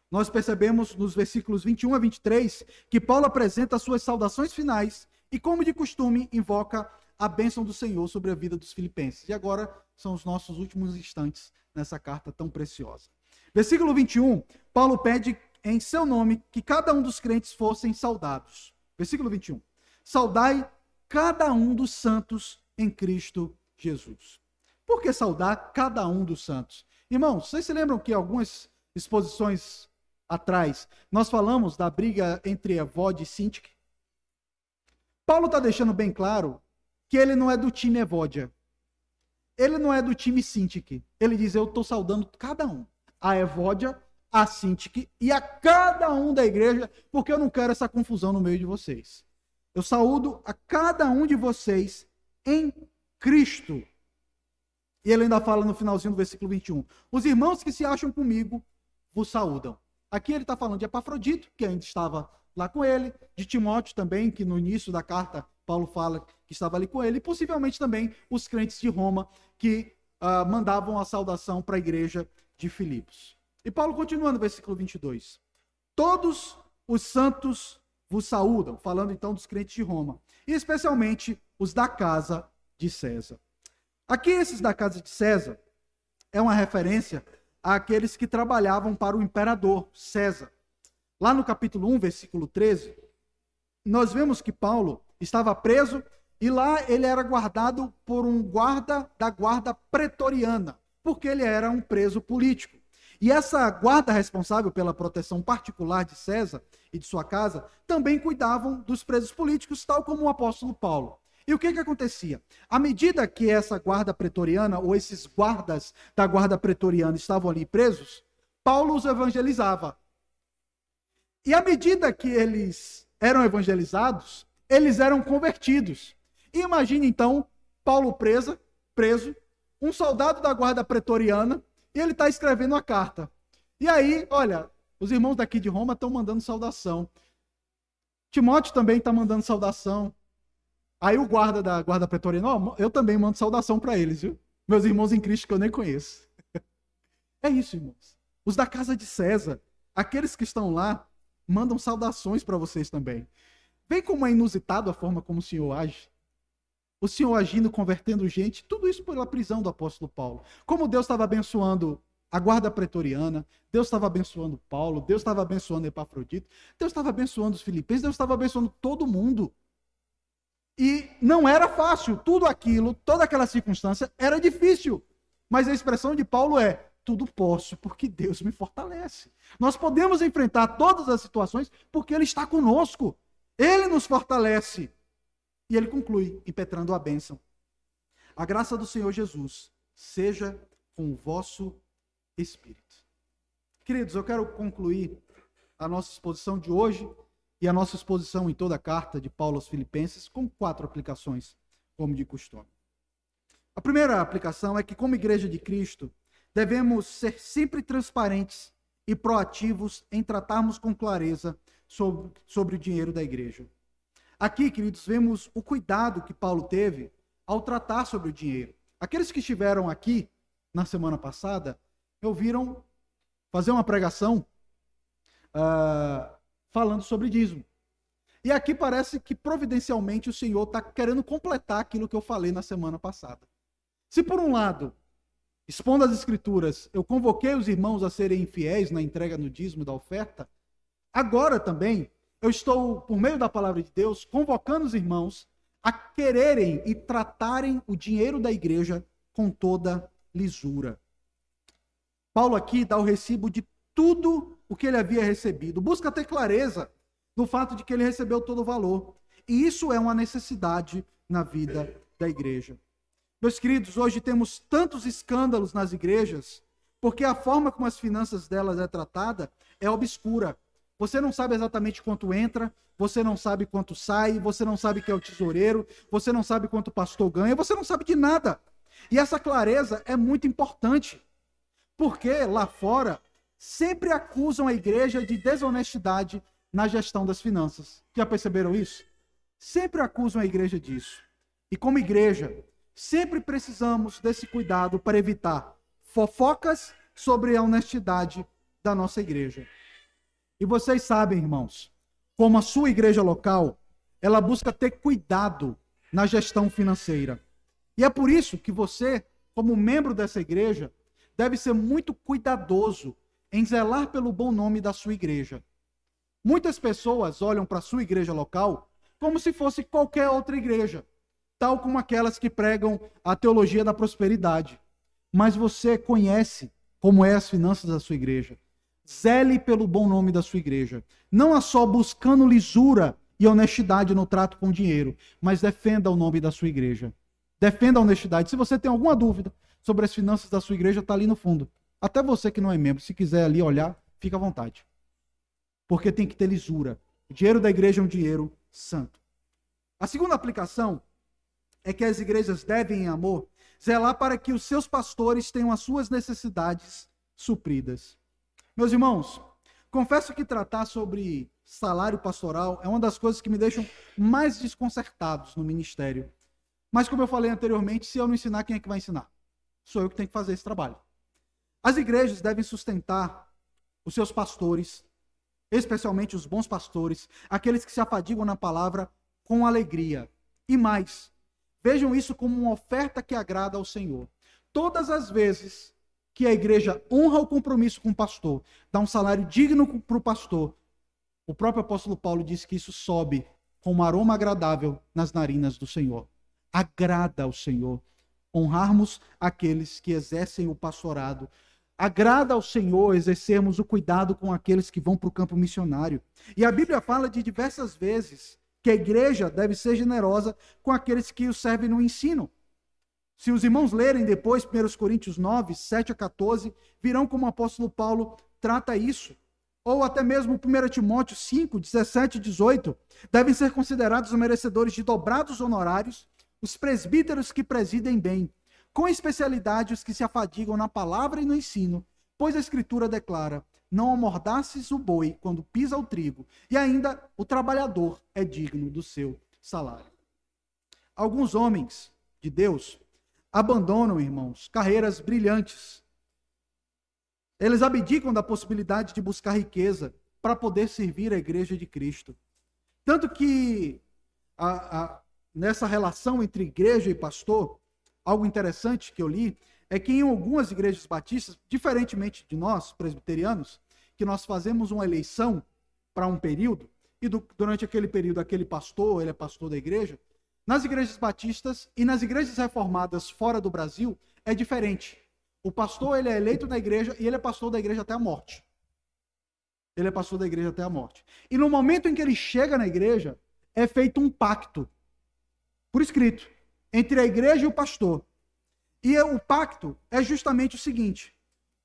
S1: nós percebemos nos versículos 21 a 23 que Paulo apresenta as suas saudações finais e, como de costume, invoca a bênção do Senhor sobre a vida dos filipenses. E agora são os nossos últimos instantes nessa carta tão preciosa. Versículo 21, Paulo pede em seu nome que cada um dos crentes fossem saudados. Versículo 21. Saudai cada um dos santos em Cristo Jesus. Por que saudar cada um dos santos? Irmãos, vocês se lembram que algumas exposições atrás nós falamos da briga entre Evode e Sintique? Paulo está deixando bem claro que ele não é do time Evódia. Ele não é do time Sintique. Ele diz, eu estou saudando cada um. A Evódia, a Sintique e a cada um da igreja, porque eu não quero essa confusão no meio de vocês. Eu saúdo a cada um de vocês em Cristo. E ele ainda fala no finalzinho do versículo 21. Os irmãos que se acham comigo vos saúdam. Aqui ele está falando de Epafrodito, que ainda estava lá com ele, de Timóteo também, que no início da carta Paulo fala que estava ali com ele, e possivelmente também os crentes de Roma que mandavam a saudação para a igreja de Filipos. E Paulo continua no versículo 22. Todos os santos vos saúdam, falando então dos crentes de Roma, e especialmente os da casa de César. Aqui esses da casa de César é uma referência àqueles que trabalhavam para o imperador César. Lá no capítulo 1, versículo 13, nós vemos que Paulo estava preso e lá ele era guardado por um guarda da guarda pretoriana, porque ele era um preso político. E essa guarda responsável pela proteção particular de César e de sua casa também cuidavam dos presos políticos, tal como o apóstolo Paulo. E o que acontecia? À medida que essa guarda pretoriana, ou esses guardas da guarda pretoriana estavam ali presos, Paulo os evangelizava. E à medida que eles eram evangelizados, eles eram convertidos. E imagine então, Paulo preso, um soldado da guarda pretoriana, e ele está escrevendo a carta. E aí, olha, os irmãos daqui de Roma estão mandando saudação. Timóteo também está mandando saudação. Aí o guarda da guarda pretoriana, eu também mando saudação para eles, viu? Meus irmãos em Cristo que eu nem conheço. É isso, irmãos. Os da casa de César, aqueles que estão lá, mandam saudações para vocês também. Vem como é inusitado a forma como o Senhor age. O Senhor agindo, convertendo gente, tudo isso pela prisão do apóstolo Paulo. Como Deus estava abençoando a guarda pretoriana, Deus estava abençoando Paulo, Deus estava abençoando Epafrodito, Deus estava abençoando os filipenses, Deus estava abençoando todo mundo. E não era fácil, tudo aquilo, toda aquela circunstância era difícil. Mas a expressão de Paulo é: tudo posso porque Deus me fortalece. Nós podemos enfrentar todas as situações porque Ele está conosco. Ele nos fortalece. E ele conclui, impetrando a bênção: a graça do Senhor Jesus seja com o vosso espírito. Queridos, eu quero concluir a nossa exposição de hoje e a nossa exposição em toda a carta de Paulo aos Filipenses com 4 aplicações, como de costume. A primeira aplicação é que, como igreja de Cristo, devemos ser sempre transparentes e proativos em tratarmos com clareza sobre o dinheiro da igreja. Aqui, queridos, vemos o cuidado que Paulo teve ao tratar sobre o dinheiro. Aqueles que estiveram aqui na semana passada, ouviram fazer uma pregação falando sobre dízimo. E aqui parece que providencialmente o Senhor está querendo completar aquilo que eu falei na semana passada. Se por um lado, expondo as Escrituras, eu convoquei os irmãos a serem fiéis na entrega no dízimo da oferta, agora também eu estou, por meio da palavra de Deus, convocando os irmãos a quererem e tratarem o dinheiro da igreja com toda lisura. Paulo aqui dá o recibo de tudo o que ele havia recebido. Busca ter clareza do fato de que ele recebeu todo o valor. E isso é uma necessidade na vida da igreja. Meus queridos, hoje temos tantos escândalos nas igrejas, porque a forma como as finanças delas é tratada é obscura. Você não sabe exatamente quanto entra, você não sabe quanto sai, você não sabe quem é o tesoureiro, você não sabe quanto o pastor ganha, você não sabe de nada. E essa clareza é muito importante, porque lá fora sempre acusam a igreja de desonestidade na gestão das finanças. Já perceberam isso? Sempre acusam a igreja disso. E como igreja, sempre precisamos desse cuidado para evitar fofocas sobre a honestidade da nossa igreja. E vocês sabem, irmãos, como a sua igreja local, ela busca ter cuidado na gestão financeira. E é por isso que você, como membro dessa igreja, deve ser muito cuidadoso em zelar pelo bom nome da sua igreja. Muitas pessoas olham para a sua igreja local como se fosse qualquer outra igreja, tal como aquelas que pregam a teologia da prosperidade. Mas você conhece como é as finanças da sua igreja. Zele pelo bom nome da sua igreja. Não é só buscando lisura e honestidade no trato com o dinheiro, mas defenda o nome da sua igreja. Defenda a honestidade. Se você tem alguma dúvida sobre as finanças da sua igreja, está ali no fundo. Até você que não é membro, se quiser ali olhar, fica à vontade. Porque tem que ter lisura. O dinheiro da igreja é um dinheiro santo. A segunda aplicação é que as igrejas devem, em amor, zelar para que os seus pastores tenham as suas necessidades supridas. Meus irmãos, confesso que tratar sobre salário pastoral é uma das coisas que me deixam mais desconcertados no ministério. Mas como eu falei anteriormente, se eu não ensinar, quem é que vai ensinar? Sou eu que tenho que fazer esse trabalho. As igrejas devem sustentar os seus pastores, especialmente os bons pastores, aqueles que se afadigam na palavra com alegria. E mais, vejam isso como uma oferta que agrada ao Senhor. Todas as vezes que a igreja honra o compromisso com o pastor, dá um salário digno para o pastor, o próprio apóstolo Paulo diz que isso sobe com um aroma agradável nas narinas do Senhor. Agrada ao Senhor honrarmos aqueles que exercem o pastorado agrada ao Senhor exercermos o cuidado com aqueles que vão para o campo missionário. E a Bíblia fala de diversas vezes que a igreja deve ser generosa com aqueles que o servem no ensino. Se os irmãos lerem depois 1 Coríntios 9, 7 a 14, virão como o apóstolo Paulo trata isso. Ou até mesmo 1 Timóteo 5, 17 e 18, devem ser considerados merecedores de dobrados honorários os presbíteros que presidem bem, com especialidade os que se afadigam na palavra e no ensino, pois a Escritura declara: não amordaces o boi quando pisa o trigo, e ainda o trabalhador é digno do seu salário. Alguns homens de Deus abandonam, irmãos, carreiras brilhantes. Eles abdicam da possibilidade de buscar riqueza para poder servir a igreja de Cristo. Tanto que nessa relação entre igreja e pastor, algo interessante que eu li é que em algumas igrejas batistas, diferentemente de nós, presbiterianos, que nós fazemos uma eleição para um período, e durante aquele período, aquele pastor, ele é pastor da igreja, nas igrejas batistas e nas igrejas reformadas fora do Brasil, é diferente. O pastor, ele é eleito na igreja e ele é pastor da igreja até a morte. Ele é pastor da igreja até a morte. E no momento em que ele chega na igreja, é feito um pacto, por escrito, entre a igreja e o pastor. E o pacto é justamente o seguinte: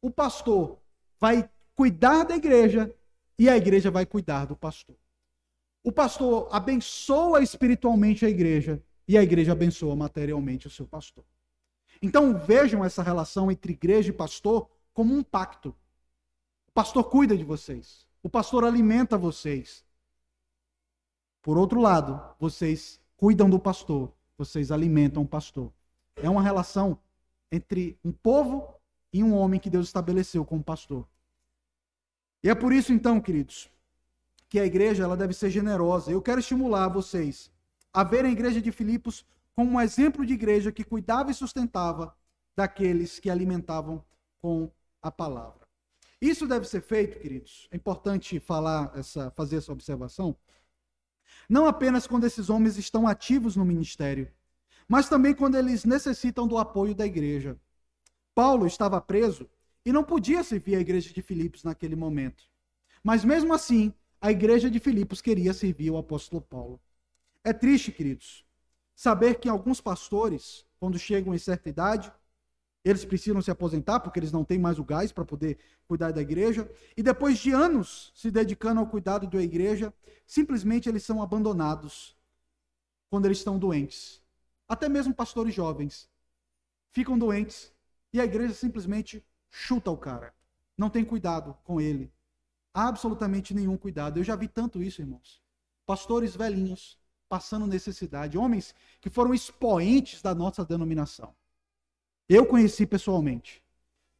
S1: o pastor vai cuidar da igreja e a igreja vai cuidar do pastor. O pastor abençoa espiritualmente a igreja e a igreja abençoa materialmente o seu pastor. Então vejam essa relação entre igreja e pastor como um pacto. O pastor cuida de vocês. O pastor alimenta vocês. Por outro lado, vocês cuidam do pastor. Vocês alimentam o pastor. É uma relação entre um povo e um homem que Deus estabeleceu como pastor. E é por isso, então, queridos, que a igreja ela deve ser generosa. Eu quero estimular vocês a verem a igreja de Filipos como um exemplo de igreja que cuidava e sustentava daqueles que alimentavam com a palavra. Isso deve ser feito, queridos, é importante fazer essa observação, não apenas quando esses homens estão ativos no ministério, mas também quando eles necessitam do apoio da igreja. Paulo estava preso e não podia servir a igreja de Filipos naquele momento. Mas mesmo assim, a igreja de Filipos queria servir o apóstolo Paulo. É triste, queridos, saber que alguns pastores, quando chegam em certa idade, eles precisam se aposentar porque eles não têm mais o gás para poder cuidar da igreja, e depois de anos se dedicando ao cuidado da igreja, simplesmente eles são abandonados quando eles estão doentes. Até mesmo pastores jovens ficam doentes e a igreja simplesmente chuta o cara. Não tem cuidado com ele. Absolutamente nenhum cuidado. Eu já vi tanto isso, irmãos. Pastores velhinhos passando necessidade, homens que foram expoentes da nossa denominação. Eu conheci pessoalmente.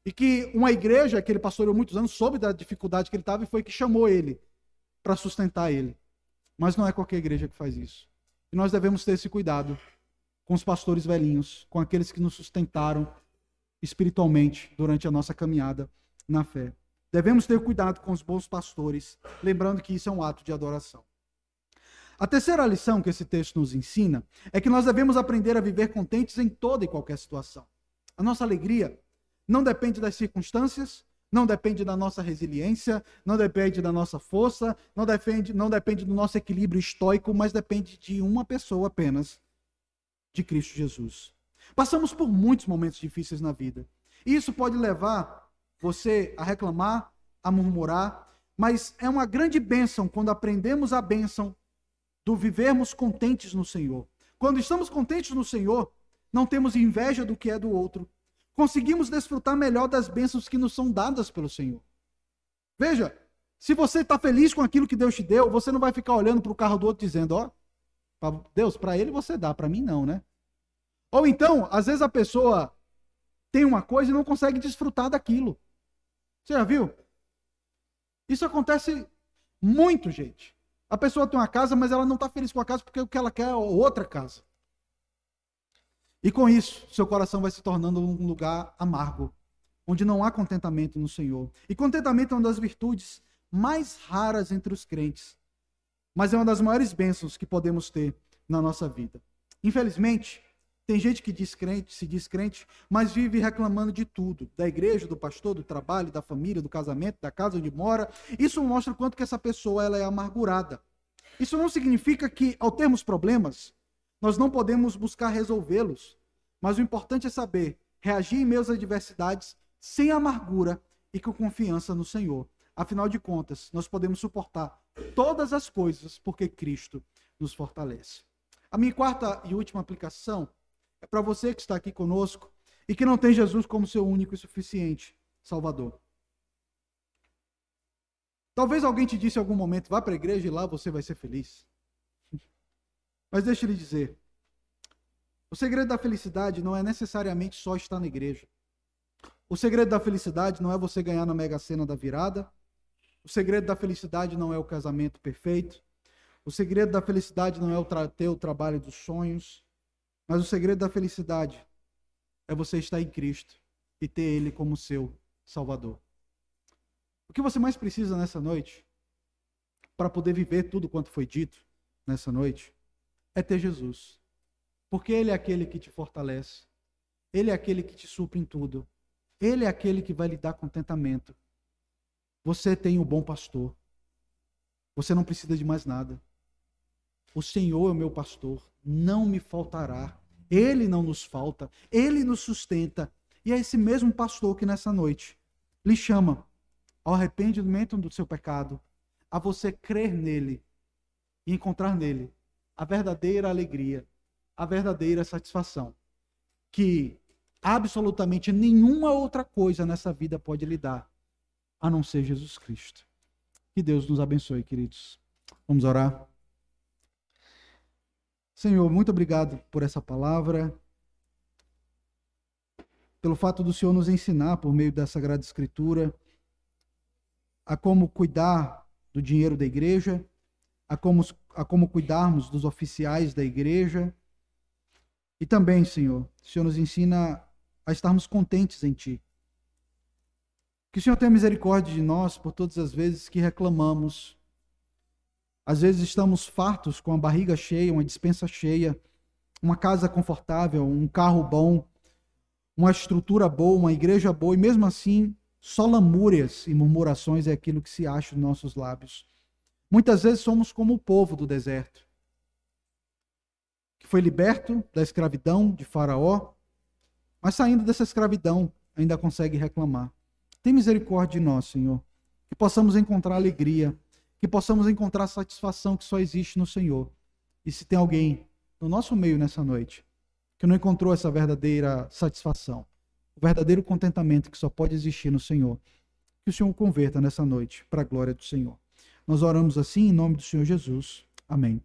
S1: E que uma igreja que ele pastoreou muitos anos soube da dificuldade que ele estava e foi que chamou ele para sustentar ele. Mas não é qualquer igreja que faz isso. E nós devemos ter esse cuidado com os pastores velhinhos, com aqueles que nos sustentaram espiritualmente durante a nossa caminhada na fé. Devemos ter cuidado com os bons pastores, lembrando que isso é um ato de adoração. A terceira lição que esse texto nos ensina é que nós devemos aprender a viver contentes em toda e qualquer situação. A nossa alegria não depende das circunstâncias, não depende da nossa resiliência, não depende da nossa força, não depende do nosso equilíbrio estoico, mas depende de uma pessoa apenas, de Cristo Jesus. Passamos por muitos momentos difíceis na vida. E isso pode levar você a reclamar, a murmurar, mas é uma grande bênção quando aprendemos a bênção do vivermos contentes no Senhor. Quando estamos contentes no Senhor, não temos inveja do que é do outro. Conseguimos desfrutar melhor das bênçãos que nos são dadas pelo Senhor. Veja, se você está feliz com aquilo que Deus te deu, você não vai ficar olhando para o carro do outro dizendo, ó, Deus, para ele você dá, para mim não, né? Ou então, às vezes a pessoa tem uma coisa e não consegue desfrutar daquilo. Você já viu? Isso acontece muito, gente. A pessoa tem uma casa, mas ela não está feliz com a casa porque o que ela quer é outra casa. E com isso, seu coração vai se tornando um lugar amargo, onde não há contentamento no Senhor. E contentamento é uma das virtudes mais raras entre os crentes, mas é uma das maiores bênçãos que podemos ter na nossa vida. Infelizmente, Tem gente que se diz crente, mas vive reclamando de tudo, da igreja, do pastor, do trabalho, da família, do casamento, da casa onde mora. Isso mostra o quanto que essa pessoa ela é amargurada. Isso não significa que, ao termos problemas, nós não podemos buscar resolvê-los. Mas o importante é saber reagir em meio às adversidades sem amargura e com confiança no Senhor. Afinal de contas, nós podemos suportar todas as coisas porque Cristo nos fortalece. A minha quarta e última aplicação é para você que está aqui conosco e que não tem Jesus como seu único e suficiente Salvador. Talvez alguém te disse em algum momento, vá para a igreja e lá você vai ser feliz. Mas deixa eu lhe dizer, o segredo da felicidade não é necessariamente só estar na igreja. O segredo da felicidade não é você ganhar na Mega Sena da virada. O segredo da felicidade não é o casamento perfeito. O segredo da felicidade não é ter o trabalho dos sonhos. Mas o segredo da felicidade é você estar em Cristo e ter Ele como seu Salvador. O que você mais precisa nessa noite, para poder viver tudo quanto foi dito nessa noite, é ter Jesus. Porque Ele é aquele que te fortalece. Ele é aquele que te supre em tudo. Ele é aquele que vai lhe dar contentamento. Você tem o bom pastor. Você não precisa de mais nada. O Senhor é o meu pastor. Não me faltará. Ele não nos falta. Ele nos sustenta. E é esse mesmo pastor que nessa noite lhe chama ao arrependimento do seu pecado, a você crer nele e encontrar nele a verdadeira alegria, a verdadeira satisfação, que absolutamente nenhuma outra coisa nessa vida pode lhe dar, a não ser Jesus Cristo. Que Deus nos abençoe, queridos. Vamos orar. Senhor, muito obrigado por essa palavra, pelo fato do Senhor nos ensinar, por meio da Sagrada Escritura, a como cuidar do dinheiro da igreja, a como cuidarmos dos oficiais da igreja. E também, Senhor, o Senhor nos ensina a estarmos contentes em Ti. Que o Senhor tenha misericórdia de nós por todas as vezes que reclamamos. Às vezes estamos fartos, com a barriga cheia, uma despensa cheia, uma casa confortável, um carro bom, uma estrutura boa, uma igreja boa, e mesmo assim, só lamúrias e murmurações é aquilo que se acha nos nossos lábios. Muitas vezes somos como o povo do deserto, que foi liberto da escravidão de Faraó, mas saindo dessa escravidão ainda consegue reclamar. Tem misericórdia de nós, Senhor, que possamos encontrar alegria, que possamos encontrar satisfação que só existe no Senhor. E se tem alguém no nosso meio nessa noite que não encontrou essa verdadeira satisfação, o verdadeiro contentamento que só pode existir no Senhor, que o Senhor o converta nessa noite para a glória do Senhor. Nós oramos assim em nome do Senhor Jesus. Amém.